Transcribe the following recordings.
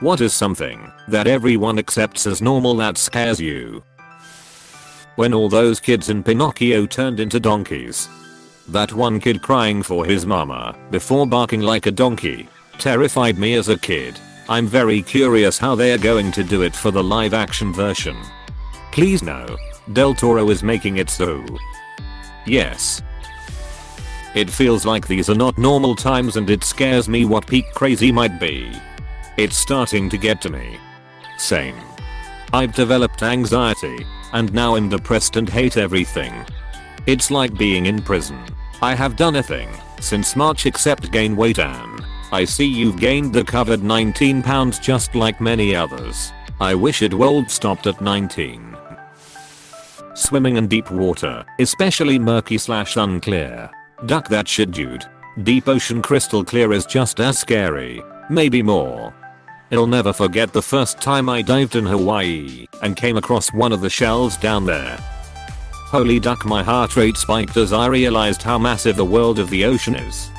What is something that everyone accepts as normal that scares you? When all those kids in Pinocchio turned into donkeys. That one kid crying for his mama before barking like a donkey terrified me as a kid. I'm very curious how they are going to do it for the live action version. Please no. Del Toro is making it so. Yes. It feels like these are not normal times and it scares me what peak crazy might be. It's starting to get to me. Same. I've developed anxiety and now I'm depressed and hate everything. It's like being in prison. I have done nothing since March except gain weight, and I see you've gained the covered 19 pounds just like many others. I wish it would stopped at 19. Swimming in deep water, especially murky/unclear. Duck that shit, dude. Deep ocean crystal clear is just as scary, maybe more. I'll never forget the first time I dived in Hawaii and came across one of the shells down there. Holy duck, my heart rate spiked as I realized how massive the world of the ocean is.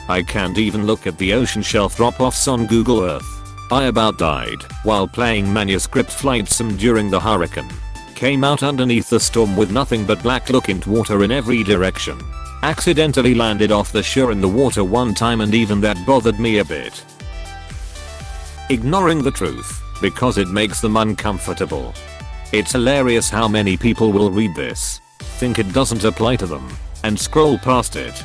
I can't even look at the ocean shelf drop-offs on Google Earth. I about died while playing Manuscript Flight Sim during the hurricane. Came out underneath the storm with nothing but black looking water in every direction. Accidentally landed off the shore in the water one time and even that bothered me a bit. Ignoring the truth because it makes them uncomfortable. It's hilarious how many people will read this, think it doesn't apply to them, and scroll past it.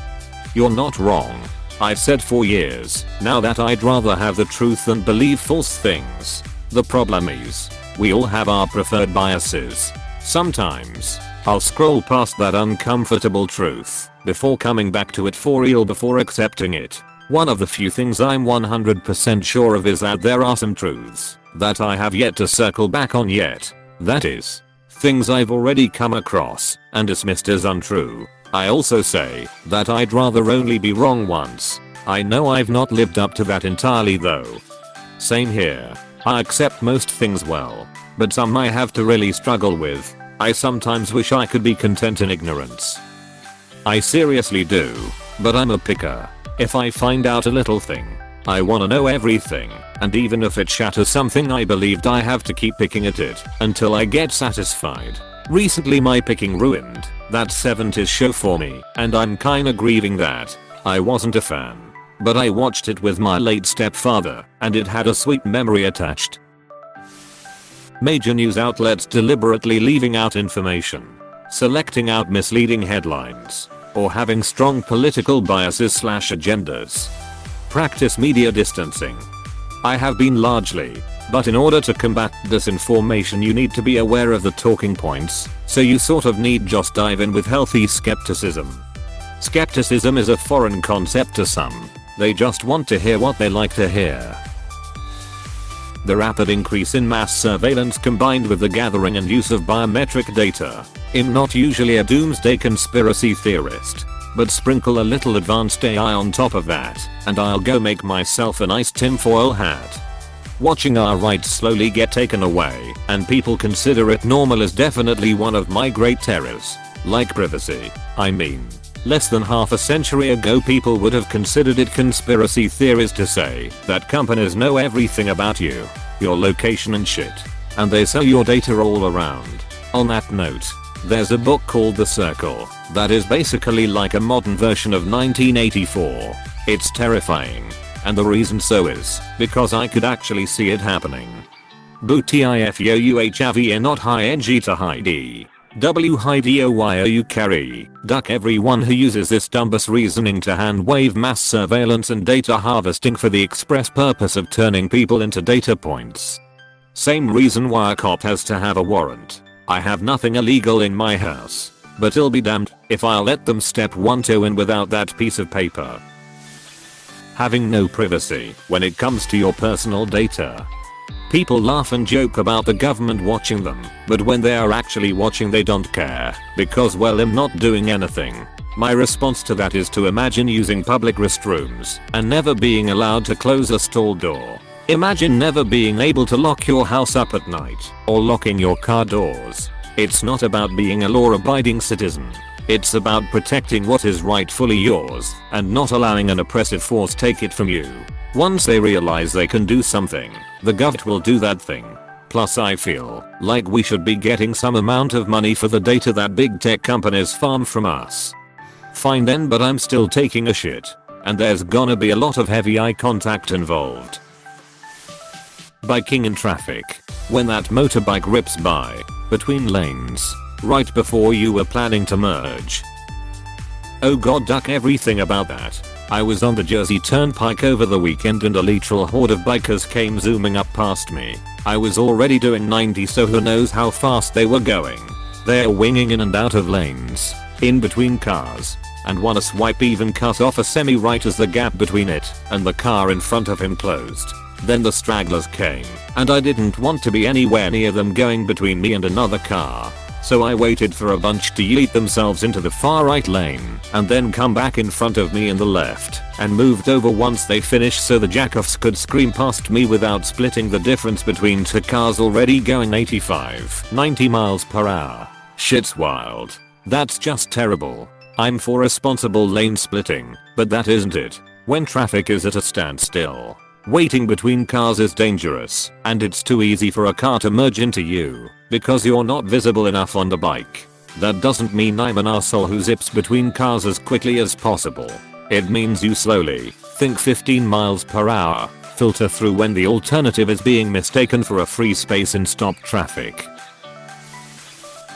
You're not wrong. I've said for years now that I'd rather have the truth than believe false things. The problem is, we all have our preferred biases. Sometimes, I'll scroll past that uncomfortable truth before coming back to it for real before accepting it. One of the few things I'm 100% sure of is that there are some truths that I have yet to circle back on yet. That is, things I've already come across and dismissed as untrue. I also say that I'd rather only be wrong once. I know I've not lived up to that entirely though. Same here. I accept most things well, but some I have to really struggle with. I sometimes wish I could be content in ignorance. I seriously do, but I'm a picker. If I find out a little thing, I wanna know everything, and even if it shatters something I believed, I have to keep picking at it until I get satisfied. Recently my picking ruined that 70s show for me, and I'm kinda grieving that. I wasn't a fan, but I watched it with my late stepfather, and it had a sweet memory attached. Major news outlets deliberately leaving out information, selecting out misleading headlines, or having strong political biases/agendas. Practice media distancing. I have been largely, but in order to combat disinformation you need to be aware of the talking points, so you sort of need just dive in with healthy skepticism. Skepticism is a foreign concept to some. They just want to hear what they like to hear. The rapid increase in mass surveillance combined with the gathering and use of biometric data. I'm not usually a doomsday conspiracy theorist, but sprinkle a little advanced AI on top of that, and I'll go make myself a nice tinfoil hat. Watching our rights slowly get taken away and people consider it normal is definitely one of my great terrors. Like privacy. I mean, less than half a century ago people would have considered it conspiracy theories to say that companies know everything about you, your location and shit, and they sell your data all around. On that note, there's a book called The Circle that is basically like a modern version of 1984. It's terrifying, and the reason so is because I could actually see it happening. Bootifyouhav not high ng to high d. W high doyu carry. Duck everyone who uses this dumbus reasoning to hand wave mass surveillance and data harvesting for the express purpose of turning people into data points. Same reason why a cop has to have a warrant. I have nothing illegal in my house, but I'll be damned if I'll let them step one toe in without that piece of paper. Having no privacy when it comes to your personal data. People laugh and joke about the government watching them, but when they are actually watching they don't care, because well I'm not doing anything. My response to that is to imagine using public restrooms and never being allowed to close a stall door. Imagine never being able to lock your house up at night, or locking your car doors. It's not about being a law-abiding citizen. It's about protecting what is rightfully yours, and not allowing an oppressive force take it from you. Once they realize they can do something, The govt will do that thing. Plus I feel like we should be getting some amount of money for the data that big tech companies farm from us. Fine then, but I'm still taking a shit. And there's gonna be a lot of heavy eye contact involved. Biking in traffic. When that motorbike rips by between lanes right before you were planning to merge. Oh god, duck everything about that. I was on the Jersey Turnpike over the weekend and a literal horde of bikers came zooming up past me. I was already doing 90, so who knows how fast they were going. They're winging in and out of lanes, in between cars, and one swipe even cut off a semi right as the gap between it and the car in front of him closed. Then the stragglers came, and I didn't want to be anywhere near them going between me and another car. So I waited for a bunch to yeet themselves into the far right lane and then come back in front of me in the left and moved over once they finished so the jackoffs could scream past me without splitting the difference between two cars already going 85-90 miles per hour. Shit's wild. That's just terrible. I'm for responsible lane splitting, but that isn't it. When traffic is at a standstill, waiting between cars is dangerous, and it's too easy for a car to merge into you because you're not visible enough on the bike. That doesn't mean I'm an asshole who zips between cars as quickly as possible. It means you slowly think 15 miles per hour, filter through when the alternative is being mistaken for a free space in stop traffic.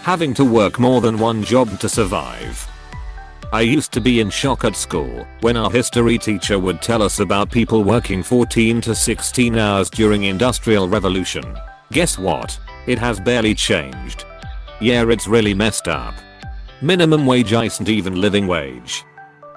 Having to work more than one job to survive. I used to be in shock at school when our history teacher would tell us about people working 14 to 16 hours during Industrial Revolution. Guess what? It has barely changed. Yeah, it's really messed up. Minimum wage isn't even living wage.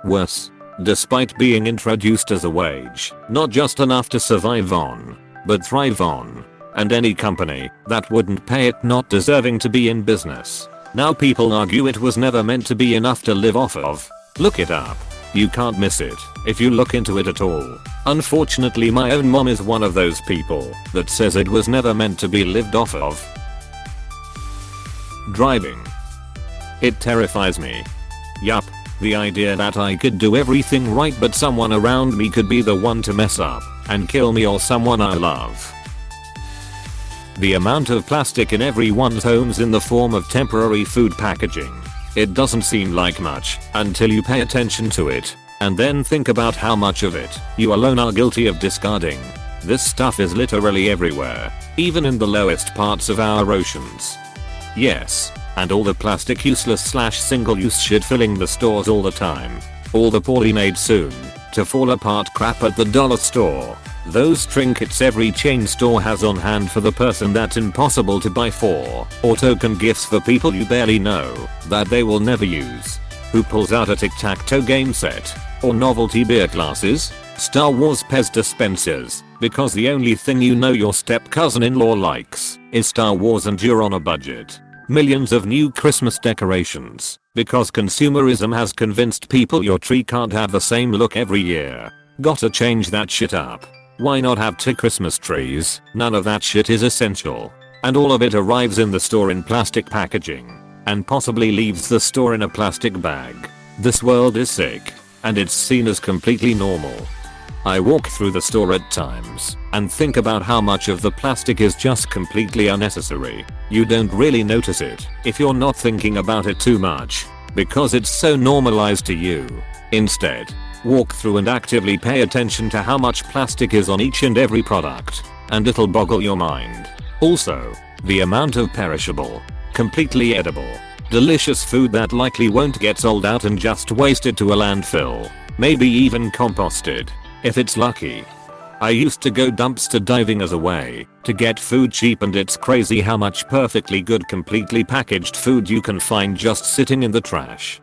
Worse, despite being introduced as a wage, not just enough to survive on, but thrive on. And any company that wouldn't pay it not deserving to be in business. Now people argue it was never meant to be enough to live off of. Look it up. You can't miss it if you look into it at all. Unfortunately, my own mom is one of those people that says it was never meant to be lived off of. Driving. It terrifies me. Yup, the idea that I could do everything right but someone around me could be the one to mess up and kill me or someone I love. The amount of plastic in everyone's homes in the form of temporary food packaging. It doesn't seem like much until you pay attention to it and then think about how much of it you alone are guilty of discarding. This stuff is literally everywhere, even in the lowest parts of our oceans. Yes, and all the plastic useless / single use shit filling the stores all the time. All the poorly made soon to fall apart crap at the dollar store. Those trinkets every chain store has on hand for the person that's impossible to buy for, or token gifts for people you barely know that they will never use. Who pulls out a tic-tac-toe game set, or novelty beer glasses, Star Wars Pez dispensers, because the only thing you know your step-cousin-in-law likes is Star Wars and you're on a budget. Millions of new Christmas decorations, because consumerism has convinced people your tree can't have the same look every year. Gotta change that shit up. Why not have 2 Christmas trees? None of that shit is essential. And all of it arrives in the store in plastic packaging. And possibly leaves the store in a plastic bag. This world is sick. And it's seen as completely normal. I walk through the store at times and think about how much of the plastic is just completely unnecessary. You don't really notice it if you're not thinking about it too much, because it's so normalized to you. Instead, walk through and actively pay attention to how much plastic is on each and every product, and it'll boggle your mind. Also, the amount of perishable, completely edible, delicious food that likely won't get sold out and just wasted to a landfill, maybe even composted, if it's lucky. I used to go dumpster diving as a way to get food cheap, and it's crazy how much perfectly good completely packaged food you can find just sitting in the trash.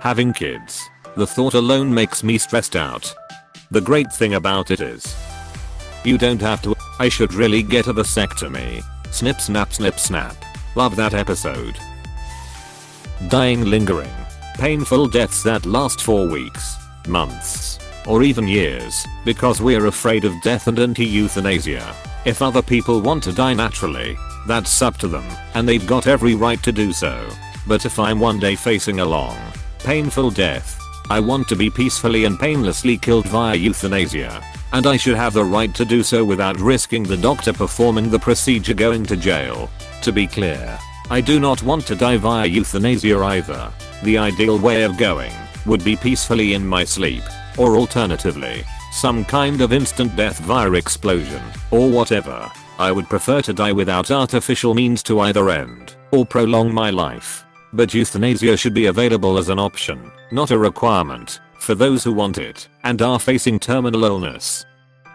Having kids. The thought alone makes me stressed out. The great thing about it is, you don't have to. I should really get a vasectomy. Snip snap snip snap. Love that episode. Dying lingering. Painful deaths that last for weeks, months, or even years, because we're afraid of death and anti-euthanasia. If other people want to die naturally, that's up to them, and they've got every right to do so. But if I'm one day facing a long, painful death, I want to be peacefully and painlessly killed via euthanasia. and I should have the right to do so without risking the doctor performing the procedure going to jail. To be clear, I do not want to die via euthanasia either. The ideal way of going would be peacefully in my sleep, or alternatively, some kind of instant death via explosion, or whatever. I would prefer to die without artificial means to either end or prolong my life. But euthanasia should be available as an option, not a requirement, for those who want it and are facing terminal illness.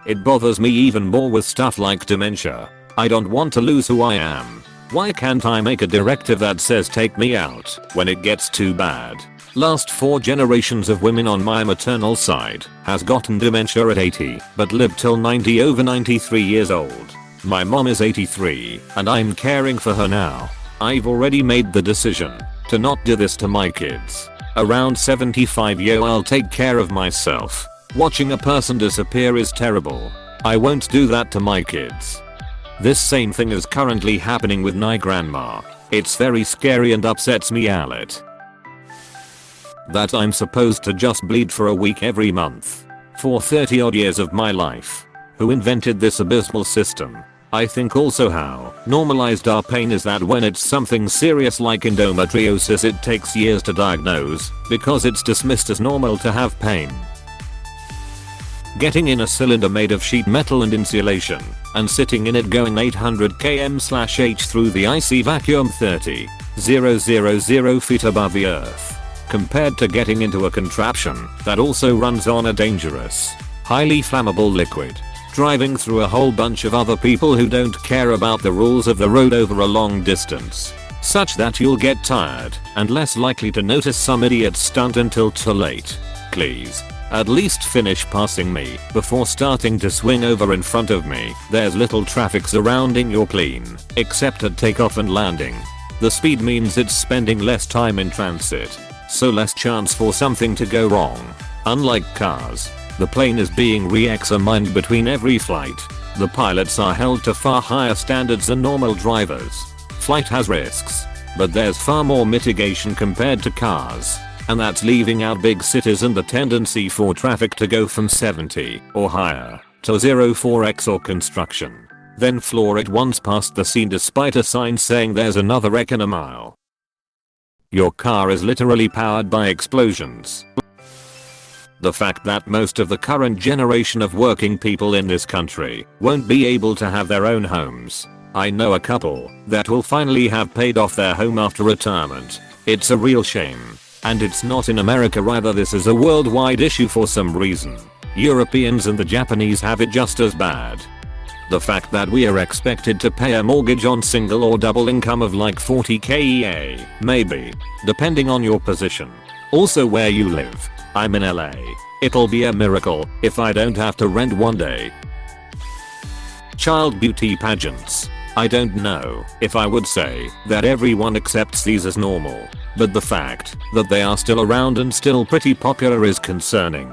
It bothers me even more with stuff like dementia. I don't want to lose who I am. Why can't I make a directive that says take me out when it gets too bad? Last 4 generations of women on my maternal side has gotten dementia at 80 but lived till 90 over 93 years old. My mom is 83 and I'm caring for her now. I've already made the decision to not do this to my kids. Around 75 I'll take care of myself. Watching a person disappear is terrible. I won't do that to my kids. This same thing is currently happening with my grandma. It's very scary and upsets me a lot. That I'm supposed to just bleed for a week every month. For 30 odd years of my life. Who invented this abysmal system? I think also how normalized our pain is that when it's something serious like endometriosis it takes years to diagnose because it's dismissed as normal to have pain. Getting in a cylinder made of sheet metal and insulation and sitting in it going 800 km/h through the icy vacuum 30,000 feet above the earth. Compared to getting into a contraption that also runs on a dangerous, highly flammable liquid. Driving through a whole bunch of other people who don't care about the rules of the road over a long distance. Such that you'll get tired and less likely to notice some idiot stunt until too late. Please, at least finish passing me before starting to swing over in front of me. There's little traffic surrounding your plane, except at takeoff and landing. The speed means it's spending less time in transit, so less chance for something to go wrong. Unlike cars, the plane is being re-examined between every flight. The pilots are held to far higher standards than normal drivers. Flight has risks, but there's far more mitigation compared to cars. And that's leaving out big cities and the tendency for traffic to go from 70 or higher to 0 for X or construction. Then floor it once past the scene despite a sign saying there's another wreck in a mile. Your car is literally powered by explosions. The fact that most of the current generation of working people in this country won't be able to have their own homes. I know a couple that will finally have paid off their home after retirement. It's a real shame. And it's not in America either. This is a worldwide issue for some reason. Europeans and the Japanese have it just as bad. The fact that we are expected to pay a mortgage on single or double income of like 40k maybe, depending on your position. Also where you live. I'm in LA. It'll be a miracle if I don't have to rent one day. Child beauty pageants. I don't know if I would say that everyone accepts these as normal, but the fact that they are still around and still pretty popular is concerning.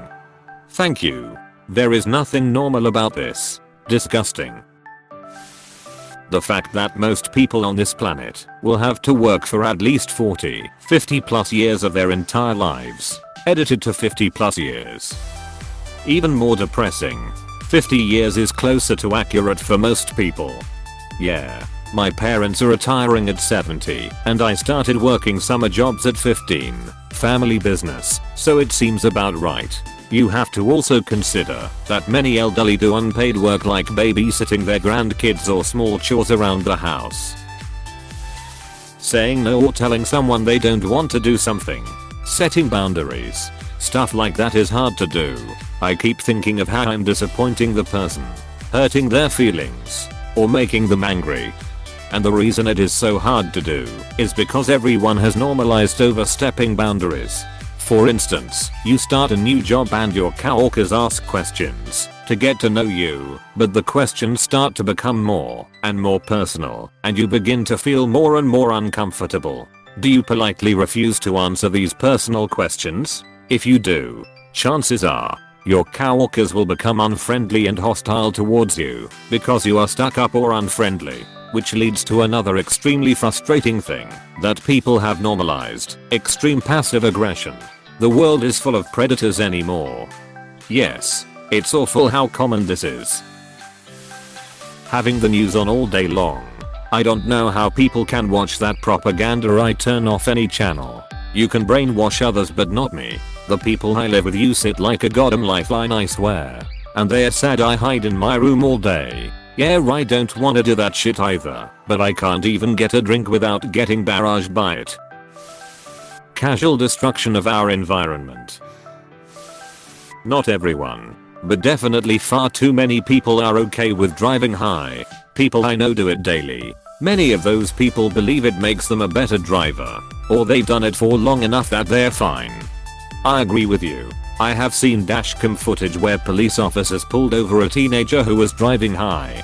Thank you. There is nothing normal about this. Disgusting. The fact that most people on this planet will have to work for at least 40, 50 plus years of their entire lives. Edited to 50 plus years. Even more depressing. 50 years is closer to accurate for most people. Yeah, my parents are retiring at 70 and I started working summer jobs at 15. Family business, so it seems about right. You have to also consider that many elderly do unpaid work like babysitting their grandkids or small chores around the house. Saying no or telling someone they don't want to do something. Setting boundaries. Stuff like that is hard to do. I keep thinking of how I'm disappointing the person, hurting their feelings, or making them angry. And the reason it is so hard to do is because everyone has normalized overstepping boundaries. For instance, you start a new job and your coworkers ask questions to get to know you, but the questions start to become more and more personal, and you begin to feel more and more uncomfortable. Do you politely refuse to answer these personal questions? If you do, chances are your coworkers will become unfriendly and hostile towards you because you are stuck up or unfriendly, which leads to another extremely frustrating thing that people have normalized: extreme passive aggression. The world is full of predators anymore. Yes, It's awful how common this is. Having the news on all day long. I don't know how people can watch that propaganda. I turn off any channel. You can brainwash others but not me. The people I live with use it like a goddamn lifeline, I swear. And they're sad I hide in my room all day. Yeah, I don't wanna do that shit either, but I can't even get a drink without getting barraged by it. Casual destruction of our environment. Not everyone, but definitely far too many people are okay with driving high. People I know do it daily. Many of those people believe it makes them a better driver, or they've done it for long enough that they're fine. I agree with you. I have seen dashcam footage where police officers pulled over a teenager who was driving high.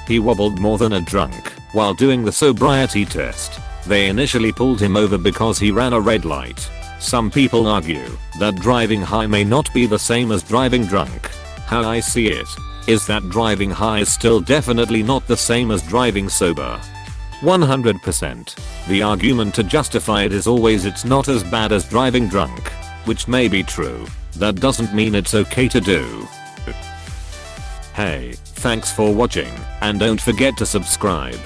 He wobbled more than a drunk while doing the sobriety test. They initially pulled him over because he ran a red light. Some people argue that driving high may not be the same as driving drunk. How I see it is that driving high is still definitely not the same as driving sober. 100%. The argument to justify it is always it's not as bad as driving drunk, which may be true. That doesn't mean it's okay to do. Hey, thanks for watching, and don't forget to subscribe.